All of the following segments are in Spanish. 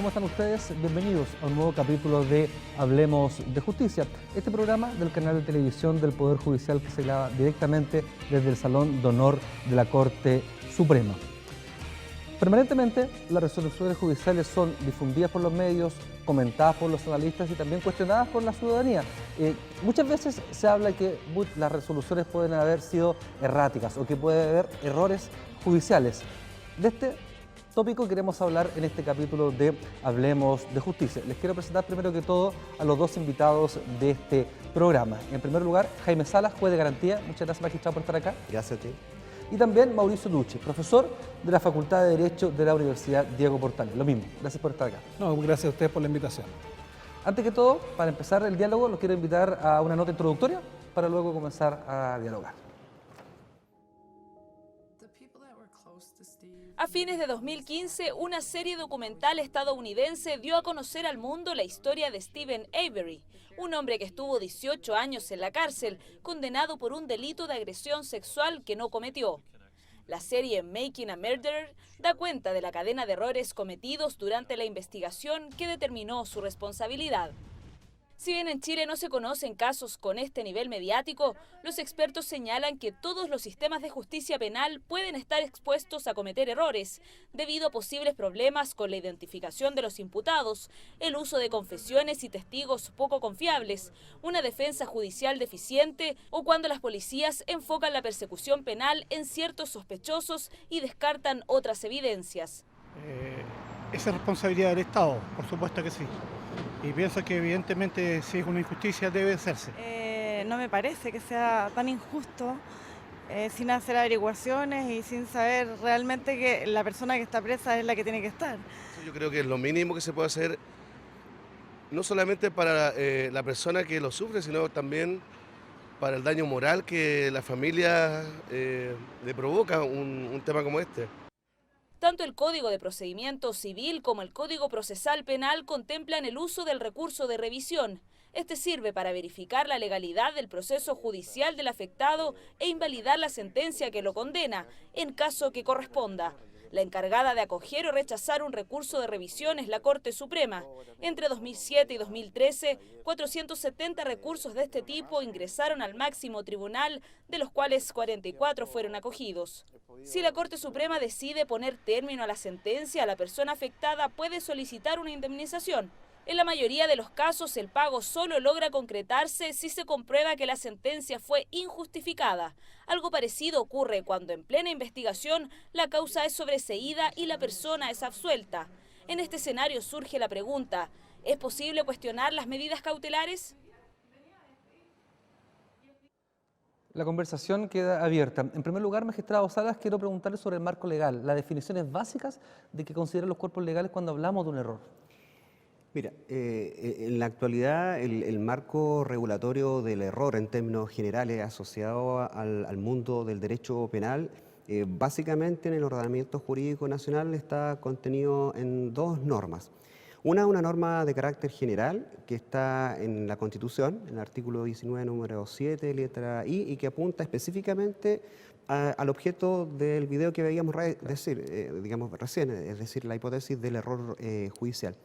¿cómo están ustedes? Bienvenidos a un nuevo capítulo de Hablemos de Justicia, este programa del canal de televisión del Poder Judicial que se graba directamente desde el Salón de Honor de la Corte Suprema. Permanentemente, las resoluciones judiciales son difundidas por los medios, comentadas por los analistas y también cuestionadas por la ciudadanía. Muchas veces se habla que las resoluciones pueden haber sido erráticas o que puede haber errores judiciales. De este tópico queremos hablar en este capítulo de Hablemos de Justicia. Les quiero presentar primero que todo a los dos invitados de este programa. En primer lugar, Jaime Salas, juez de garantía. Muchas gracias, magistrado, por estar acá. Gracias a ti. Y también Mauricio Duche, profesor de la Facultad de Derecho de la Universidad Diego Portales. Lo mismo, gracias por estar acá. No, gracias a ustedes por la invitación. Antes que todo, para empezar el diálogo, los quiero invitar a una nota introductoria para luego comenzar a dialogar. A fines de 2015, una serie documental estadounidense dio a conocer al mundo la historia de Steven Avery, un hombre que estuvo 18 años en la cárcel, condenado por un delito de agresión sexual que no cometió. La serie Making a Murderer da cuenta de la cadena de errores cometidos durante la investigación que determinó su responsabilidad. Si bien en Chile no se conocen casos con este nivel mediático, los expertos señalan que todos los sistemas de justicia penal pueden estar expuestos a cometer errores, debido a posibles problemas con la identificación de los imputados, el uso de confesiones y testigos poco confiables, una defensa judicial deficiente o cuando las policías enfocan la persecución penal en ciertos sospechosos y descartan otras evidencias. Esa es responsabilidad del Estado, por supuesto que sí. Y pienso que evidentemente si es una injusticia debe hacerse. No me parece que sea tan injusto sin hacer averiguaciones y sin saber realmente que la persona que está presa es la que tiene que estar. Yo creo que es lo mínimo que se puede hacer, no solamente para la persona que lo sufre, sino también para el daño moral que la familia le provoca un tema como este. Tanto el Código de Procedimiento Civil como el Código Procesal Penal contemplan el uso del recurso de revisión. Este sirve para verificar la legalidad del proceso judicial del afectado e invalidar la sentencia que lo condena, en caso que corresponda. La encargada de acoger o rechazar un recurso de revisión es la Corte Suprema. Entre 2007 y 2013, 470 recursos de este tipo ingresaron al máximo tribunal, de los cuales 44 fueron acogidos. Si la Corte Suprema decide poner término a la sentencia, la persona afectada puede solicitar una indemnización. En la mayoría de los casos, el pago solo logra concretarse si se comprueba que la sentencia fue injustificada. Algo parecido ocurre cuando en plena investigación la causa es sobreseída y la persona es absuelta. En este escenario surge la pregunta, ¿es posible cuestionar las medidas cautelares? La conversación queda abierta. En primer lugar, magistrado Salas, quiero preguntarle sobre el marco legal, las definiciones básicas de qué consideran los cuerpos legales cuando hablamos de un error. Mira, en la actualidad el marco regulatorio del error en términos generales asociado al mundo del derecho penal, básicamente en el ordenamiento jurídico nacional está contenido en dos normas. Una norma de carácter general que está en la Constitución, en el artículo 19, número 7, letra I, y que apunta específicamente al objeto del video que veíamos recién, es decir, la hipótesis del error judicial.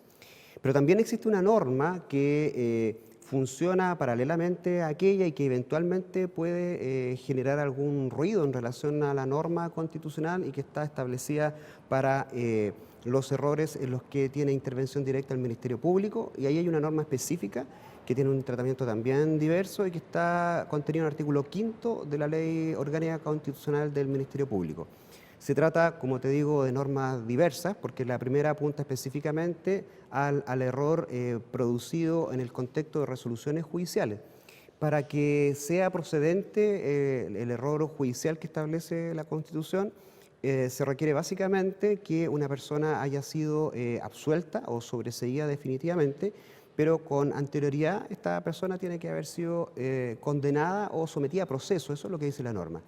Pero también existe una norma que funciona paralelamente a aquella y que eventualmente puede generar algún ruido en relación a la norma constitucional y que está establecida para los errores en los que tiene intervención directa el Ministerio Público, y ahí hay una norma específica que tiene un tratamiento también diverso y que está contenido en el artículo 5 de la Ley Orgánica Constitucional del Ministerio Público. Se trata, como te digo, de normas diversas, porque la primera apunta específicamente al error producido en el contexto de resoluciones judiciales. Para que sea procedente el error judicial que establece la Constitución, se requiere básicamente que una persona haya sido absuelta o sobreseída definitivamente, pero con anterioridad esta persona tiene que haber sido condenada o sometida a proceso. Eso es lo que dice la norma.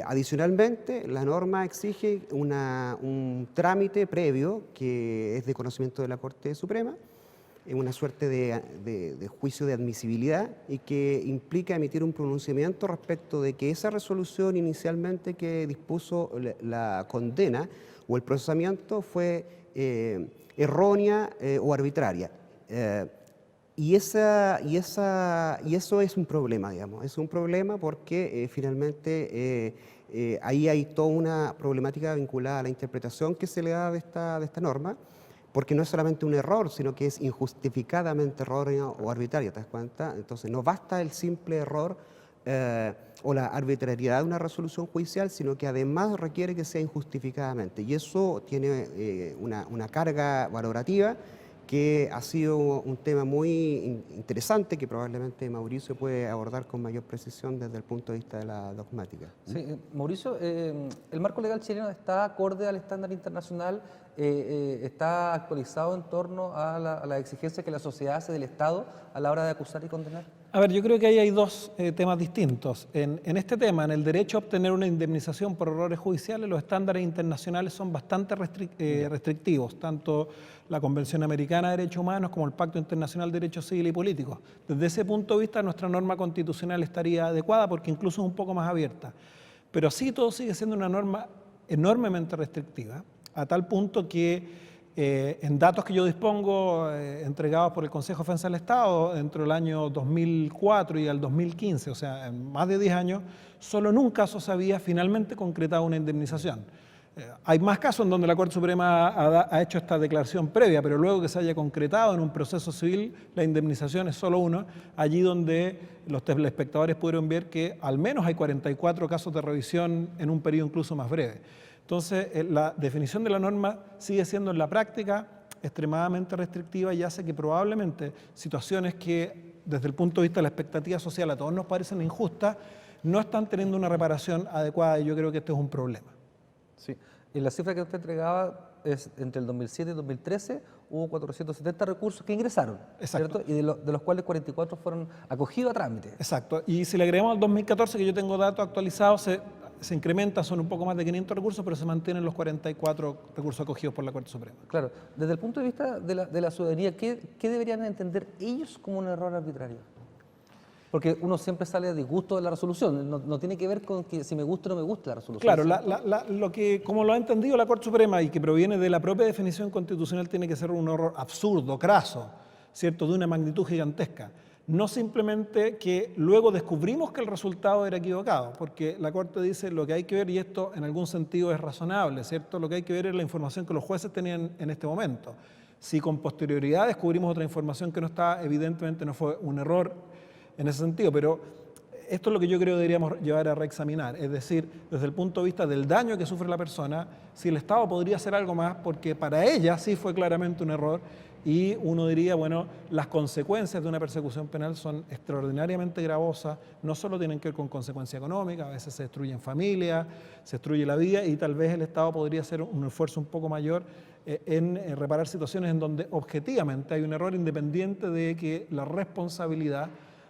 Adicionalmente, la norma exige un trámite previo que es de conocimiento de la Corte Suprema, una suerte de juicio de admisibilidad y que implica emitir un pronunciamiento respecto de que esa resolución inicialmente que dispuso la condena o el procesamiento fue errónea o arbitraria. Y eso es un problema, digamos, es un problema porque finalmente ahí hay toda una problemática vinculada a la interpretación que se le da de esta norma, porque no es solamente un error, sino que es injustificadamente errónea o arbitraria, ¿te das cuenta? Entonces no basta el simple error o la arbitrariedad de una resolución judicial, sino que además requiere que sea injustificadamente. Y eso tiene una carga valorativa que ha sido un tema muy interesante que probablemente Mauricio puede abordar con mayor precisión desde el punto de vista de la dogmática. Sí, Mauricio, ¿el marco legal chileno está acorde al estándar internacional? ¿Está actualizado en torno a la exigencia que la sociedad hace del Estado a la hora de acusar y condenar? A ver, yo creo que ahí hay dos temas distintos. En este tema, en el derecho a obtener una indemnización por errores judiciales, los estándares internacionales son bastante restrictivos, tanto la Convención Americana de Derechos Humanos como el Pacto Internacional de Derechos Civiles y Políticos. Desde ese punto de vista, nuestra norma constitucional estaría adecuada porque incluso es un poco más abierta. Pero sí, todo sigue siendo una norma enormemente restrictiva, a tal punto que en datos que yo dispongo, entregados por el Consejo de Defensa del Estado, entre el año 2004 y el 2015, o sea, en más de 10 años, solo en un caso se había finalmente concretado una indemnización. Hay más casos en donde la Corte Suprema ha hecho esta declaración previa, pero luego que se haya concretado en un proceso civil, la indemnización es solo uno, allí donde los telespectadores pudieron ver que al menos hay 44 casos de revisión en un periodo incluso más breve. Entonces, la definición de la norma sigue siendo en la práctica extremadamente restrictiva y hace que probablemente situaciones que desde el punto de vista de la expectativa social a todos nos parecen injustas, no están teniendo una reparación adecuada y yo creo que este es un problema. Sí. En la cifra que usted entregaba es entre el 2007 y 2013 hubo 470 recursos que ingresaron, Exacto. ¿cierto? Y de los cuales 44 fueron acogidos a trámite. Exacto. Y si le agregamos al 2014, que yo tengo datos actualizados, se incrementa, son un poco más de 500 recursos, pero se mantienen los 44 recursos acogidos por la Corte Suprema. Claro, desde el punto de vista de la ciudadanía, ¿qué deberían entender ellos como un error arbitrario? Porque uno siempre sale a disgusto de la resolución, no tiene que ver con que si me gusta o no me gusta la resolución. Claro, lo que, como lo ha entendido la Corte Suprema y que proviene de la propia definición constitucional, tiene que ser un error absurdo, craso, ¿cierto?, de una magnitud gigantesca. No simplemente que luego descubrimos que el resultado era equivocado, porque la Corte dice lo que hay que ver, y esto en algún sentido es razonable, ¿cierto? Lo que hay que ver es la información que los jueces tenían en este momento. Si con posterioridad descubrimos otra información que no está, evidentemente no fue un error en ese sentido, pero esto es lo que yo creo que deberíamos llevar a reexaminar, es decir, desde el punto de vista del daño que sufre la persona, si el Estado podría hacer algo más, porque para ella sí fue claramente un error, y uno diría, bueno, las consecuencias de una persecución penal son extraordinariamente gravosas, no solo tienen que ver con consecuencias económicas, a veces se destruyen familias, se destruye la vida y tal vez el Estado podría hacer un esfuerzo un poco mayor en reparar situaciones en donde objetivamente hay un error independiente de que la responsabilidad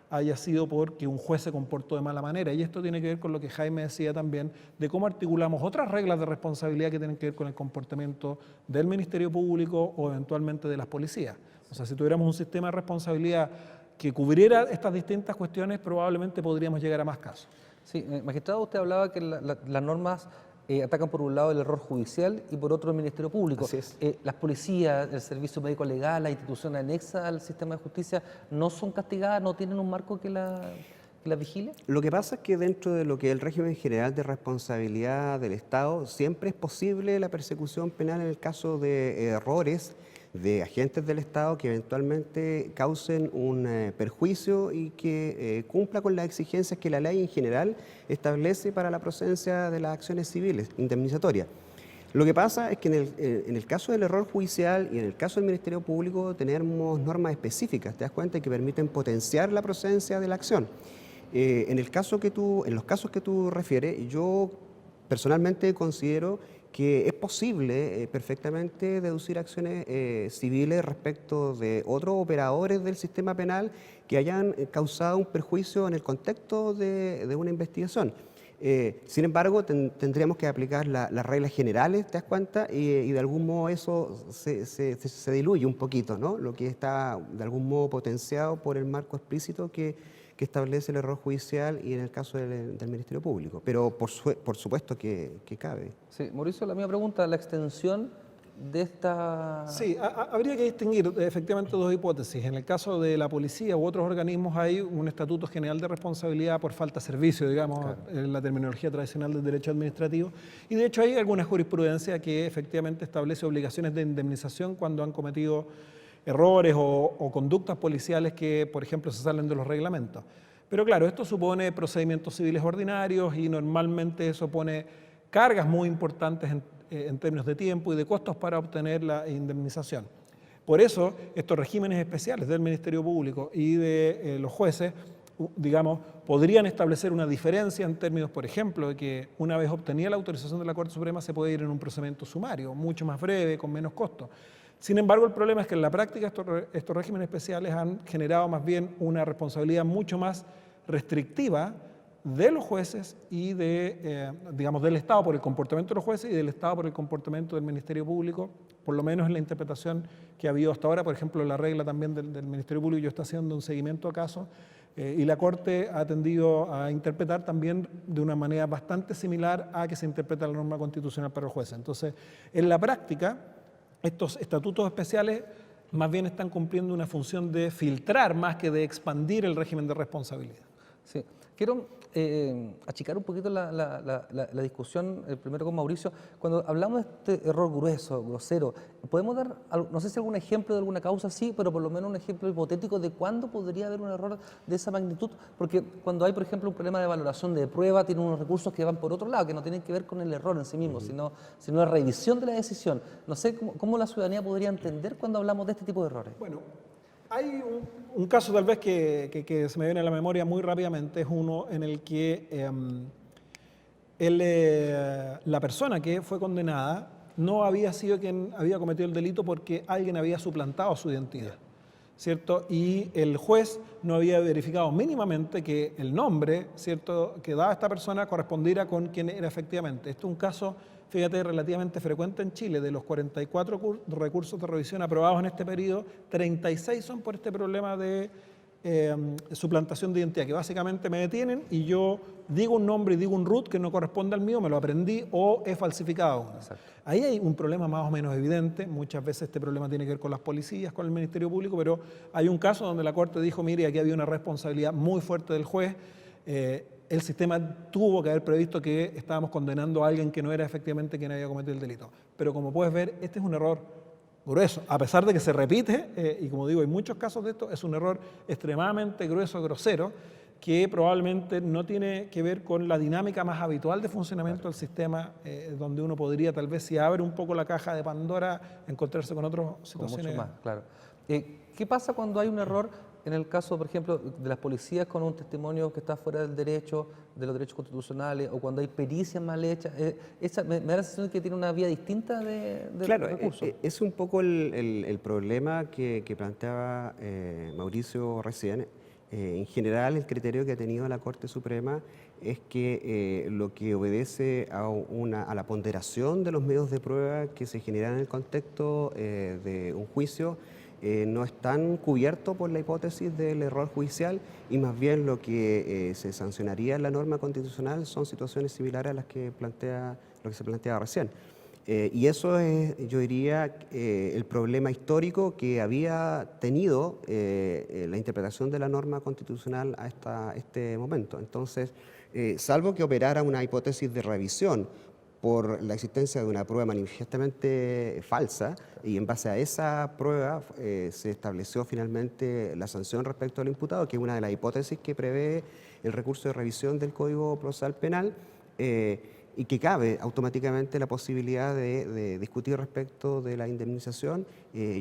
haya sido porque un juez se comportó de mala manera. Y esto tiene que ver con lo que Jaime decía también, de cómo articulamos otras reglas de responsabilidad que tienen que ver con el comportamiento del Ministerio Público o eventualmente de las policías. O sea, si tuviéramos un sistema de responsabilidad que cubriera estas distintas cuestiones, probablemente podríamos llegar a más casos. Sí, magistrado, usted hablaba que las normas atacan por un lado el error judicial y por otro el Ministerio Público. Así es. Las policías, el servicio médico legal, las instituciones anexas al sistema de justicia, ¿no son castigadas, no tienen un marco que las vigile? Lo que pasa es que dentro de lo que es el régimen general de responsabilidad del Estado, siempre es posible la persecución penal en el caso de errores de agentes del Estado que eventualmente causen un perjuicio y que cumpla con las exigencias que la ley en general establece para la procedencia de las acciones civiles indemnizatorias. Lo que pasa es que en el caso del error judicial y en el caso del Ministerio Público tenemos normas específicas, te das cuenta, que permiten potenciar la procedencia de la acción. En los casos que tú refieres, yo personalmente considero que es posible perfectamente deducir acciones civiles respecto de otros operadores del sistema penal que hayan causado un perjuicio en el contexto de una investigación. Sin embargo, tendríamos que aplicar las reglas generales, ¿te das cuenta? Y de algún modo eso se diluye un poquito, ¿no? Lo que está de algún modo potenciado por el marco explícito que establece el error judicial y en el caso del Ministerio Público. Pero por supuesto que cabe. Sí, Mauricio, la misma pregunta, la extensión de esta... Sí, habría que distinguir efectivamente dos hipótesis. En el caso de la policía u otros organismos hay un estatuto general de responsabilidad por falta de servicio, digamos, claro, en la terminología tradicional del derecho administrativo. Y de hecho hay alguna jurisprudencia que efectivamente establece obligaciones de indemnización cuando han cometido errores o conductas policiales que, por ejemplo, se salen de los reglamentos. Pero claro, esto supone procedimientos civiles ordinarios y normalmente eso pone cargas muy importantes en términos de tiempo y de costos para obtener la indemnización. Por eso, estos regímenes especiales del Ministerio Público y de los jueces, digamos, podrían establecer una diferencia en términos, por ejemplo, de que una vez obtenida la autorización de la Corte Suprema se puede ir en un procedimiento sumario, mucho más breve, con menos costos. Sin embargo, el problema es que en la práctica estos regímenes especiales han generado más bien una responsabilidad mucho más restrictiva de los jueces y digamos, del Estado por el comportamiento de los jueces y del Estado por el comportamiento del Ministerio Público, por lo menos en la interpretación que ha habido hasta ahora. Por ejemplo, la regla también del Ministerio Público, yo estoy haciendo un seguimiento a casos y la Corte ha tendido a interpretar también de una manera bastante similar a que se interpreta la norma constitucional para los jueces. Entonces, en la práctica, estos estatutos especiales más bien están cumpliendo una función de filtrar más que de expandir el régimen de responsabilidad. Sí. Quiero achicar un poquito la discusión, primero con Mauricio. Cuando hablamos de este error grueso, grosero, ¿podemos dar, no sé si algún ejemplo de alguna causa? Sí, pero por lo menos un ejemplo hipotético de cuándo podría haber un error de esa magnitud. Porque cuando hay, por ejemplo, un problema de valoración de prueba, tiene unos recursos que van por otro lado, que no tienen que ver con el error en sí mismo, sino la revisión de la decisión. No sé cómo la ciudadanía podría entender cuando hablamos de este tipo de errores. Bueno, hay un caso tal vez que se me viene a la memoria muy rápidamente, es uno en el que la persona que fue condenada no había sido quien había cometido el delito porque alguien había suplantado su identidad, ¿cierto? Y el juez no había verificado mínimamente que el nombre, ¿cierto?, que daba esta persona correspondiera con quien era efectivamente. Esto es un caso, fíjate, relativamente frecuente en Chile. De los 44 recursos de revisión aprobados en este periodo, 36 son por este problema de suplantación de identidad, que básicamente me detienen y yo digo un nombre y digo un root que no corresponde al mío, me lo aprendí o he falsificado uno. Ahí hay un problema más o menos evidente. Muchas veces este problema tiene que ver con las policías, con el Ministerio Público, pero hay un caso donde la Corte dijo, mire, aquí había una responsabilidad muy fuerte del juez. El sistema tuvo que haber previsto que estábamos condenando a alguien que no era efectivamente quien había cometido el delito. Pero como puedes ver, este es un error grueso, a pesar de que se repite, y como digo, hay muchos casos de esto, es un error extremadamente grueso, grosero, que probablemente no tiene que ver con la dinámica más habitual de funcionamiento del sistema, donde uno podría, tal vez, si abre un poco la caja de Pandora, encontrarse con otras situaciones. Mucho más, claro. ¿Qué pasa cuando hay un error? En el caso, por ejemplo, de las policías con un testimonio que está fuera del derecho, de los derechos constitucionales, o cuando hay pericias mal hechas, me da la sensación de que tiene una vía distinta de claro, recursos. Es un poco el problema que planteaba Mauricio recién. En general, el criterio que ha tenido la Corte Suprema es que lo que obedece a la ponderación de los medios de prueba que se generan en el contexto de un juicio no están cubiertos por la hipótesis del error judicial y más bien lo que se sancionaría en la norma constitucional son situaciones similares a las que se planteaba recién. Y eso es, yo diría, el problema histórico que había tenido la interpretación de la norma constitucional hasta este momento. Entonces, salvo que operara una hipótesis de revisión por la existencia de una prueba manifiestamente falsa, y en base a esa prueba se estableció finalmente la sanción respecto al imputado, que es una de las hipótesis que prevé el recurso de revisión del Código Procesal Penal, y que cabe automáticamente la posibilidad de discutir respecto de la indemnización.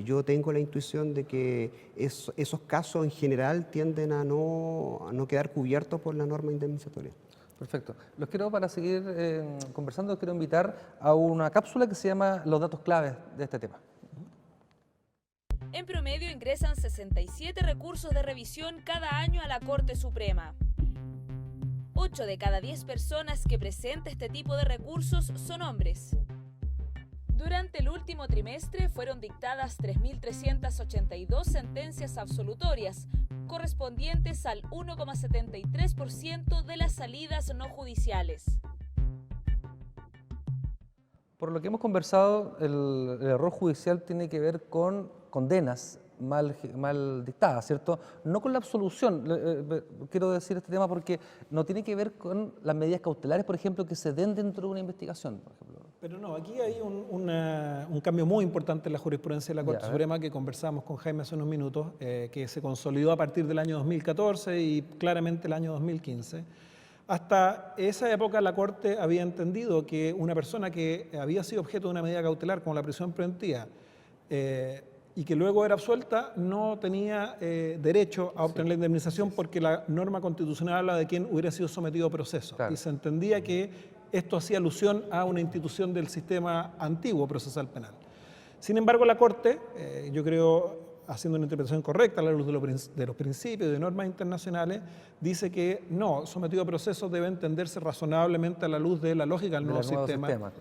Yo tengo la intuición de que esos casos en general tienden a no quedar cubiertos por la norma indemnizatoria. Perfecto. Los quiero, para seguir conversando, los quiero invitar a una cápsula que se llama Los datos claves de este tema. En promedio ingresan 67 recursos de revisión cada año a la Corte Suprema. 8 de cada 10 personas que presenta este tipo de recursos son hombres. Durante el último trimestre fueron dictadas 3.382 sentencias absolutorias, correspondientes al 1,73% de las salidas no judiciales. Por lo que hemos conversado, el error judicial tiene que ver con condenas mal dictadas, ¿cierto? No con la absolución. Quiero decir este tema porque no tiene que ver con las medidas cautelares, por ejemplo, que se den dentro de una investigación, por ejemplo. Pero no, aquí hay un cambio muy importante en la jurisprudencia de la Corte Suprema que conversamos con Jaime hace unos minutos, que se consolidó a partir del año 2014 y claramente el año 2015. Hasta esa época la Corte había entendido que una persona que había sido objeto de una medida cautelar como la prisión preventiva y que luego era absuelta no tenía derecho a obtener la indemnización porque la norma constitucional habla de quien hubiera sido sometido a proceso. Claro. Y se entendía que esto hacía alusión a una institución del sistema antiguo procesal penal. Sin embargo, la Corte, yo creo, haciendo una interpretación correcta a la luz de los principios y de normas internacionales, dice que no, sometido a procesos debe entenderse razonablemente a la luz de la lógica del nuevo sistema.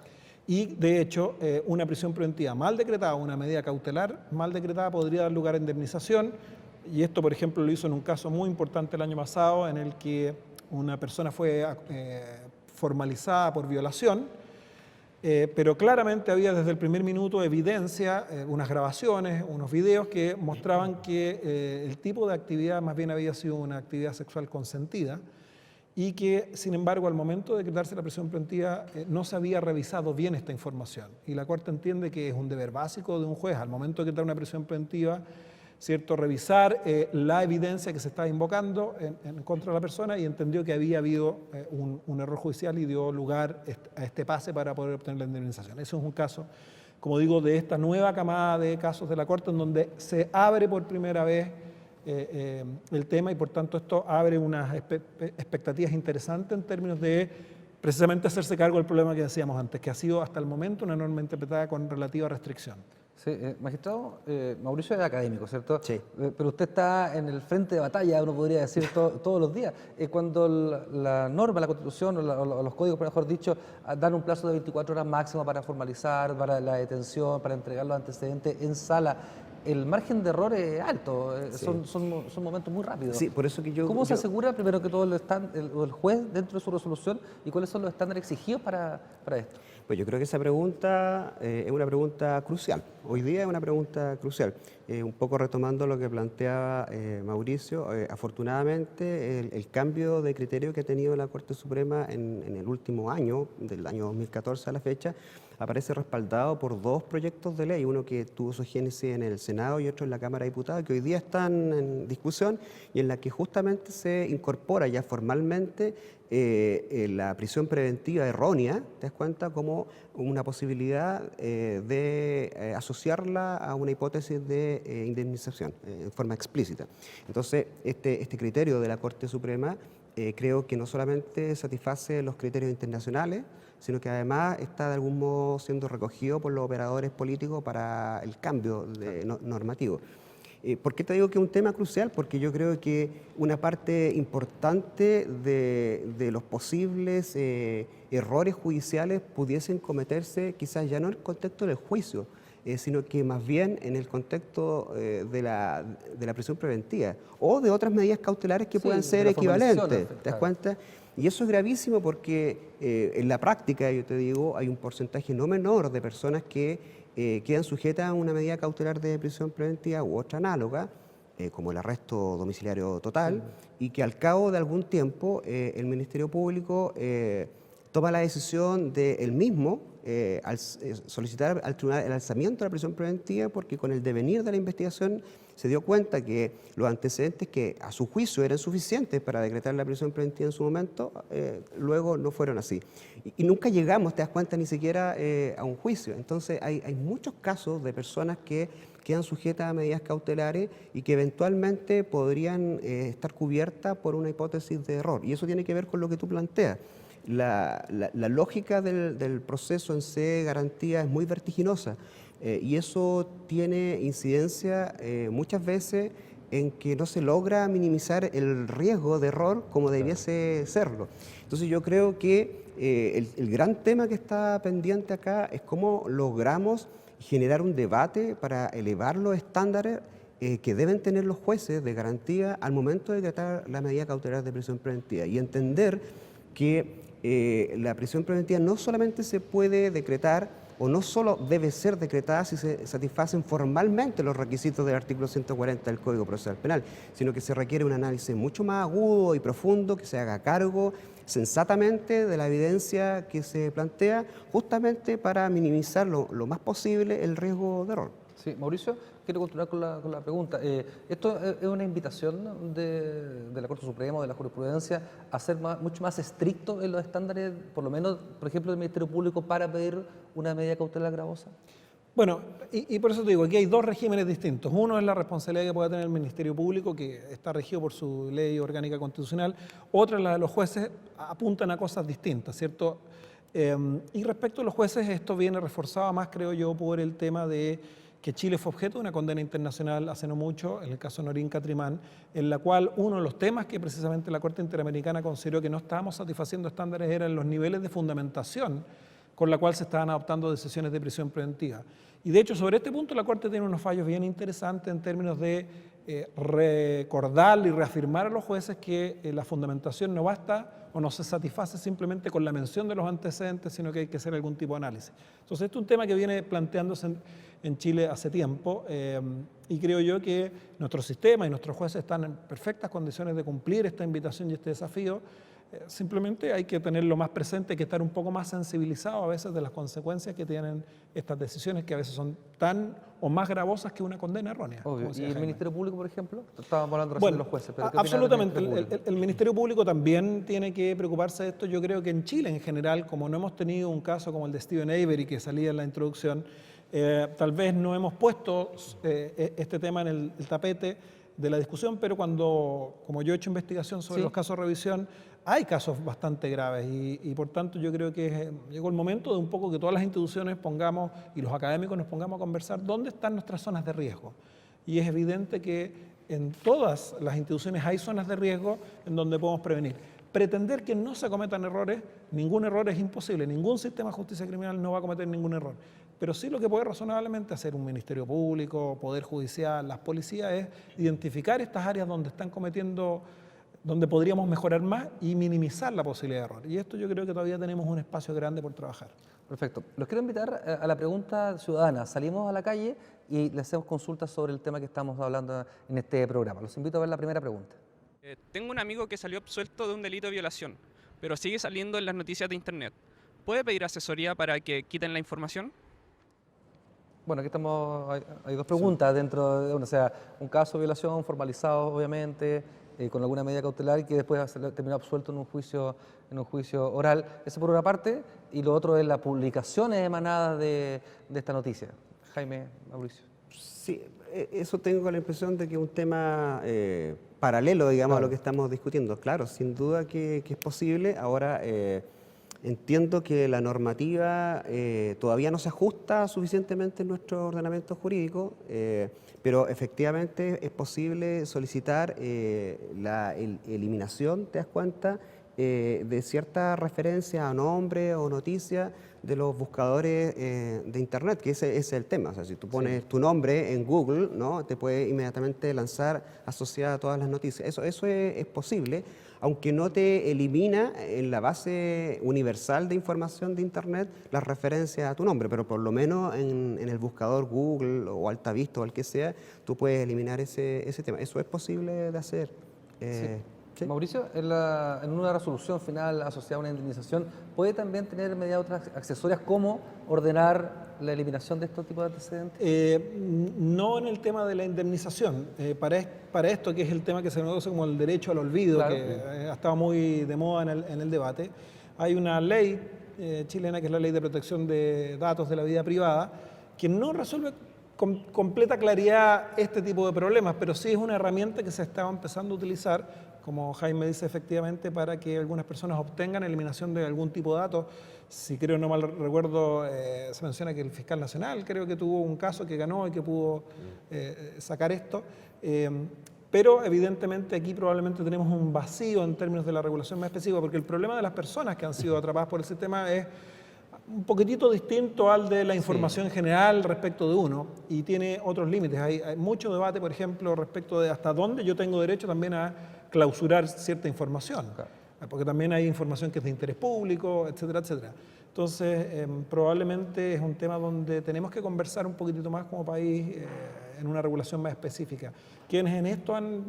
Y, de hecho, una prisión preventiva mal decretada, una medida cautelar mal decretada podría dar lugar a indemnización. Y esto, por ejemplo, lo hizo en un caso muy importante el año pasado en el que una persona fue formalizada por violación, pero claramente había desde el primer minuto evidencia, unas grabaciones, unos videos que mostraban que el tipo de actividad más bien había sido una actividad sexual consentida y que, sin embargo, al momento de decretarse la prisión preventiva no se había revisado bien esta información. Y la Corte entiende que es un deber básico de un juez, al momento de decretar una prisión preventiva, ¿cierto?, revisar la evidencia que se estaba invocando en contra de la persona, y entendió que había habido un error judicial y dio lugar a este pase para poder obtener la indemnización. Eso es un caso, como digo, de esta nueva camada de casos de la Corte en donde se abre por primera vez el tema y por tanto esto abre unas expectativas interesantes en términos de precisamente hacerse cargo del problema que decíamos antes, que ha sido hasta el momento una norma interpretada con relativa restricción. Sí, magistrado, Mauricio es académico, ¿cierto? Sí. Pero usted está en el frente de batalla, uno podría decir, todos los días. Cuando la norma, la Constitución o los códigos, mejor dicho, dan un plazo de 24 horas máximo para formalizar, para la detención, para entregar los antecedentes en sala, el margen de error es alto, sí. son momentos muy rápidos. Sí, por eso que ¿Cómo se asegura, primero que todo, el juez dentro de su resolución y cuáles son los estándares exigidos para esto? Pues yo creo que esa pregunta es una pregunta crucial. Hoy día es una pregunta crucial. Un poco retomando lo que planteaba Mauricio, afortunadamente el cambio de criterio que ha tenido la Corte Suprema en el último año, del año 2014 a la fecha, aparece respaldado por dos proyectos de ley, uno que tuvo su génesis en el Senado y otro en la Cámara de Diputados, que hoy día están en discusión y en la que justamente se incorpora ya formalmente la prisión preventiva errónea, ¿te das cuenta?, como una posibilidad de asociarla a una hipótesis de indemnización en forma explícita. Entonces, este criterio de la Corte Suprema creo que no solamente satisface los criterios internacionales, sino que además está de algún modo siendo recogido por los operadores políticos para el cambio normativo. ¿Por qué te digo que es un tema crucial? Porque yo creo que una parte importante de los posibles errores judiciales pudiesen cometerse quizás ya no en el contexto del juicio, sino que más bien en el contexto de la prisión preventiva o de otras medidas cautelares que puedan ser equivalentes, ¿te das cuenta? Y eso es gravísimo porque en la práctica, yo te digo, hay un porcentaje no menor de personas que quedan sujetas a una medida cautelar de prisión preventiva u otra análoga, como el arresto domiciliario total, y que al cabo de algún tiempo el Ministerio Público toma la decisión de él mismo solicitar al tribunal el alzamiento de la prisión preventiva, porque con el devenir de la investigación se dio cuenta que los antecedentes que a su juicio eran suficientes para decretar la prisión preventiva en su momento, luego no fueron así. Y nunca llegamos, te das cuenta, ni siquiera a un juicio. Entonces hay muchos casos de personas que quedan sujetas a medidas cautelares y que eventualmente podrían estar cubiertas por una hipótesis de error. Y eso tiene que ver con lo que tú planteas. La lógica del proceso en sí de garantía es muy vertiginosa y eso tiene incidencia muchas veces en que no se logra minimizar el riesgo de error como debiese serlo. Entonces yo creo que el gran tema que está pendiente acá es cómo logramos generar un debate para elevar los estándares que deben tener los jueces de garantía al momento de decretar la medida cautelar de prisión preventiva y entender que la prisión preventiva no solamente se puede decretar o no solo debe ser decretada si se satisfacen formalmente los requisitos del artículo 140 del Código Procesal Penal, sino que se requiere un análisis mucho más agudo y profundo, que se haga cargo sensatamente de la evidencia que se plantea, justamente para minimizar lo más posible el riesgo de error. Sí, Mauricio, quiero continuar con la pregunta. ¿Esto es una invitación de la Corte Suprema o de la jurisprudencia a ser mucho más estricto en los estándares, por lo menos, por ejemplo, del Ministerio Público para pedir una medida cautelar gravosa? Bueno, y por eso te digo, aquí hay dos regímenes distintos. Uno es la responsabilidad que puede tener el Ministerio Público, que está regido por su ley orgánica constitucional. Otra es la de los jueces, apuntan a cosas distintas, ¿cierto? Y respecto a los jueces, esto viene reforzado más, creo yo, por el tema de que Chile fue objeto de una condena internacional hace no mucho, en el caso Norín Catrimán, en la cual uno de los temas que precisamente la Corte Interamericana consideró que no estábamos satisfaciendo estándares eran los niveles de fundamentación con la cual se estaban adoptando decisiones de prisión preventiva. Y de hecho, sobre este punto la Corte tiene unos fallos bien interesantes en términos de recordarle y reafirmar a los jueces que la fundamentación no basta o no se satisface simplemente con la mención de los antecedentes, sino que hay que hacer algún tipo de análisis. Entonces, este es un tema que viene planteándose en Chile hace tiempo y creo yo que nuestro sistema y nuestros jueces están en perfectas condiciones de cumplir esta invitación y este desafío. Simplemente hay que tenerlo más presente, hay que estar un poco más sensibilizado a veces de las consecuencias que tienen estas decisiones, que a veces son tan o más gravosas que una condena errónea. Obvio. ¿Y el Ministerio Público, por ejemplo? Estábamos hablando recién de los jueces. Pero absolutamente. El Ministerio Público también tiene que preocuparse de esto. Yo creo que en Chile en general, como no hemos tenido un caso como el de Steven Avery, que salía en la introducción, tal vez no hemos puesto este tema en el tapete de la discusión, pero como yo he hecho investigación sobre los casos de revisión, hay casos bastante graves y por tanto yo creo que llegó el momento de un poco que todas las instituciones pongamos y los académicos nos pongamos a conversar dónde están nuestras zonas de riesgo. Y es evidente que en todas las instituciones hay zonas de riesgo en donde podemos prevenir. Pretender que no se cometan errores, ningún error es imposible, ningún sistema de justicia criminal no va a cometer ningún error. Pero sí lo que puede razonablemente hacer un Ministerio Público, Poder Judicial, las policías es identificar estas áreas donde están cometiendo, donde podríamos mejorar más y minimizar la posibilidad de error. Y esto yo creo que todavía tenemos un espacio grande por trabajar. Perfecto. Los quiero invitar a la pregunta ciudadana. Salimos a la calle y le hacemos consultas sobre el tema que estamos hablando en este programa. Los invito a ver la primera pregunta. Tengo un amigo que salió absuelto de un delito de violación, pero sigue saliendo en las noticias de internet. ¿Puede pedir asesoría para que quiten la información? Bueno, aquí hay dos preguntas dentro de una, o sea, un caso de violación formalizado, obviamente, con alguna medida cautelar y que después terminó absuelto en un juicio oral. Eso por una parte, y lo otro es las publicaciones emanadas de esta noticia. Jaime, Mauricio. Sí, eso tengo la impresión de que es un tema paralelo, digamos, a lo que estamos discutiendo. Claro, sin duda que es posible. Ahora, entiendo que la normativa todavía no se ajusta suficientemente en nuestro ordenamiento jurídico, pero efectivamente es posible solicitar la eliminación, ¿te das cuenta?, de cierta referencia a nombre o noticia de los buscadores de Internet, que ese es el tema. O sea, si tú pones tu nombre en Google, ¿no?, te puede inmediatamente lanzar asociada a todas las noticias. Eso es posible, aunque no te elimina en la base universal de información de Internet las referencias a tu nombre, pero por lo menos en el buscador Google o Altavista o el que sea, tú puedes eliminar ese tema. Eso es posible de hacer. Sí. Mauricio, en una resolución final asociada a una indemnización, ¿puede también tener medidas otras accesorias como ordenar la eliminación de estos tipos de antecedentes? No en el tema de la indemnización. Para esto, que es el tema que se conoce como el derecho al olvido, claro, que ha estado muy de moda en el debate, hay una ley chilena, que es la Ley de Protección de Datos de la Vida Privada, que no resuelve con completa claridad este tipo de problemas, pero sí es una herramienta que se estaba empezando a utilizar, como Jaime dice, efectivamente, para que algunas personas obtengan eliminación de algún tipo de datos. Si creo no mal recuerdo, se menciona que el fiscal nacional creo que tuvo un caso que ganó y que pudo sacar esto. Pero evidentemente aquí probablemente tenemos un vacío en términos de la regulación más específica, porque el problema de las personas que han sido atrapadas por el sistema es un poquitito distinto al de la información general respecto de uno, y tiene otros límites. Hay mucho debate, por ejemplo, respecto de hasta dónde yo tengo derecho también a clausurar cierta información, porque también hay información que es de interés público, etcétera, etcétera. Entonces, probablemente es un tema donde tenemos que conversar un poquitito más como país en una regulación más específica. Quienes en esto han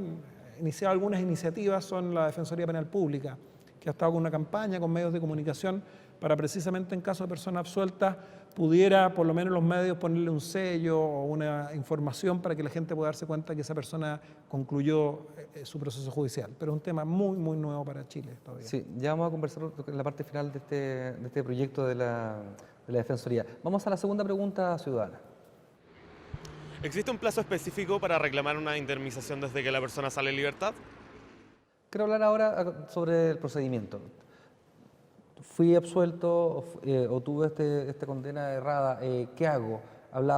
iniciado algunas iniciativas son la Defensoría Penal Pública, que ha estado con una campaña con medios de comunicación para precisamente en caso de personas absueltas pudiera por lo menos los medios ponerle un sello o una información para que la gente pueda darse cuenta que esa persona concluyó su proceso judicial. Pero es un tema muy, muy nuevo para Chile todavía. Sí, ya vamos a conversar en la parte final de este proyecto de la Defensoría. Vamos a la segunda pregunta ciudadana. ¿Existe un plazo específico para reclamar una indemnización desde que la persona sale en libertad? Quiero hablar ahora sobre el procedimiento. Fui absuelto o tuve esta condena errada, ¿qué hago?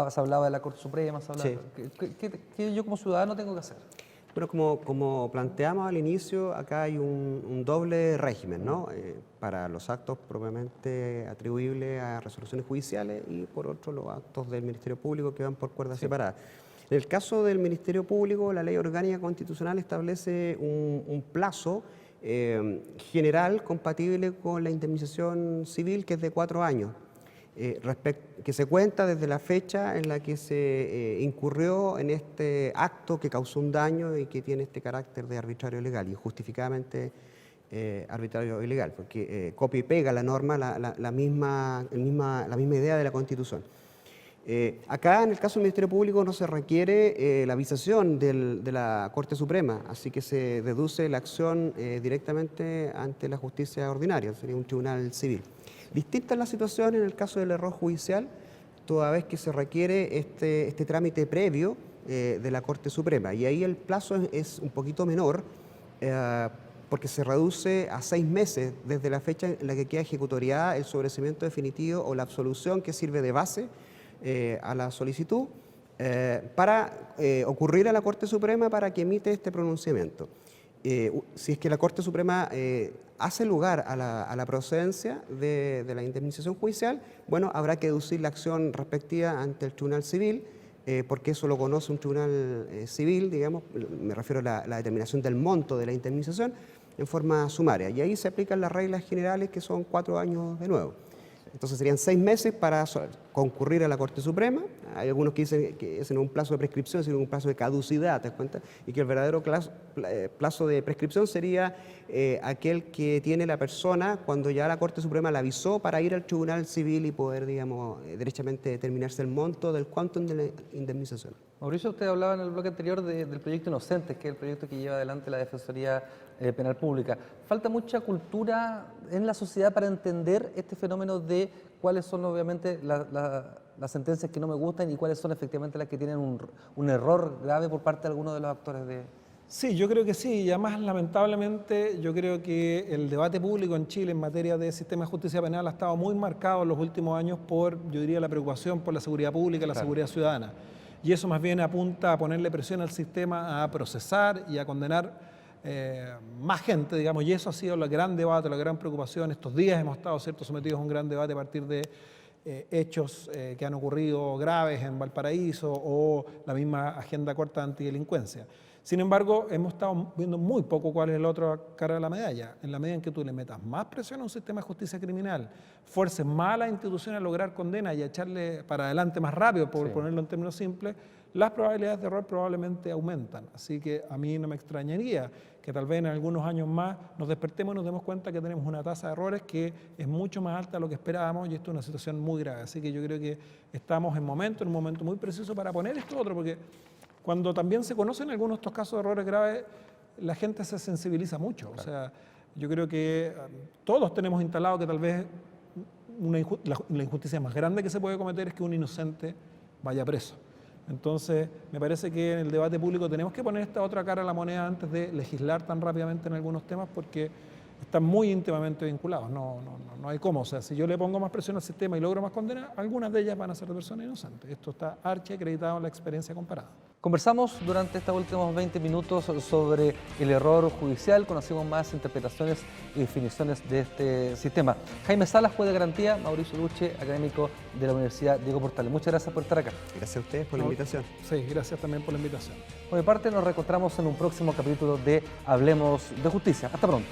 Se hablaba de la Corte Suprema, Sí. ¿Qué yo como ciudadano tengo que hacer? Bueno, como planteamos al inicio, acá hay un doble régimen, ¿no? Para los actos propiamente atribuibles a resoluciones judiciales y por otro los actos del Ministerio Público que van por cuerdas separadas. En el caso del Ministerio Público, la Ley Orgánica Constitucional establece un plazo general compatible con la indemnización civil, que es de 4 años. Que se cuenta desde la fecha en la que se incurrió en este acto que causó un daño y que tiene este carácter de arbitrario ilegal, injustificadamente arbitrario ilegal, porque copia y pega la norma la misma idea de la Constitución. Acá, en el caso del Ministerio Público, no se requiere la visación de la Corte Suprema, así que se deduce la acción directamente ante la justicia ordinaria, sería un tribunal civil. Distinta es la situación en el caso del error judicial, toda vez que se requiere este trámite previo de la Corte Suprema. Y ahí el plazo es un poquito menor, porque se reduce a 6 meses desde la fecha en la que queda ejecutoriada el sobreseimiento definitivo o la absolución que sirve de base a la solicitud para ocurrir a la Corte Suprema para que emite este pronunciamiento. Si es que la Corte Suprema hace lugar a la procedencia de la indemnización judicial, bueno, habrá que deducir la acción respectiva ante el Tribunal Civil, porque eso lo conoce un tribunal civil, digamos, me refiero a la determinación del monto de la indemnización en forma sumaria. Y ahí se aplican las reglas generales, que son 4 años de nuevo. Entonces serían 6 meses para concurrir a la Corte Suprema. Hay algunos que dicen que ese no es un plazo de prescripción, sino un plazo de caducidad, ¿te das cuenta? Y que el verdadero plazo de prescripción sería aquel que tiene la persona cuando ya la Corte Suprema la avisó para ir al Tribunal Civil y poder, digamos, derechamente determinarse el monto del quantum de la indemnización. Mauricio, usted hablaba en el bloque anterior del proyecto Inocentes, que es el proyecto que lleva adelante la Defensoría Penal Pública. Falta mucha cultura en la sociedad para entender este fenómeno de cuáles son obviamente las sentencias que no me gustan y cuáles son efectivamente las que tienen un error grave por parte de algunos de los actores de... Sí, yo creo que sí, y además lamentablemente yo creo que el debate público en Chile en materia de sistema de justicia penal ha estado muy marcado en los últimos años por, yo diría, la preocupación por la seguridad pública y la seguridad ciudadana. Y eso más bien apunta a ponerle presión al sistema a procesar y a condenar más gente, digamos, y eso ha sido el gran debate, la gran preocupación. Estos días hemos estado sometidos a un gran debate a partir de hechos que han ocurrido graves en Valparaíso o la misma agenda corta de antidelincuencia. Sin embargo, hemos estado viendo muy poco cuál es la otra cara de la medalla. En la medida en que tú le metas más presión a un sistema de justicia criminal, fuerces más a la institución a lograr condena y a echarle para adelante más rápido, por ponerlo en términos simples, las probabilidades de error probablemente aumentan. Así que a mí no me extrañaría que tal vez en algunos años más nos despertemos y nos demos cuenta que tenemos una tasa de errores que es mucho más alta de lo que esperábamos, y esto es una situación muy grave. Así que yo creo que estamos en un momento muy preciso para poner esto otro, porque cuando también se conocen algunos de estos casos de errores graves, la gente se sensibiliza mucho. O sea, yo creo que todos tenemos instalado que tal vez la injusticia más grande que se puede cometer es que un inocente vaya preso. Entonces, me parece que en el debate público tenemos que poner esta otra cara a la moneda antes de legislar tan rápidamente en algunos temas, porque están muy íntimamente vinculados. No hay cómo. O sea, si yo le pongo más presión al sistema y logro más condena, algunas de ellas van a ser de personas inocentes. Esto está archi acreditado en la experiencia comparada. Conversamos durante estos últimos 20 minutos sobre el error judicial, conocimos más interpretaciones y definiciones de este sistema. Jaime Salas, juez de garantía, Mauricio Luche, académico de la Universidad Diego Portales. Muchas gracias por estar acá. Gracias a ustedes por la invitación. Sí, gracias también por la invitación. Por mi parte, nos reencontramos en un próximo capítulo de Hablemos de Justicia. Hasta pronto.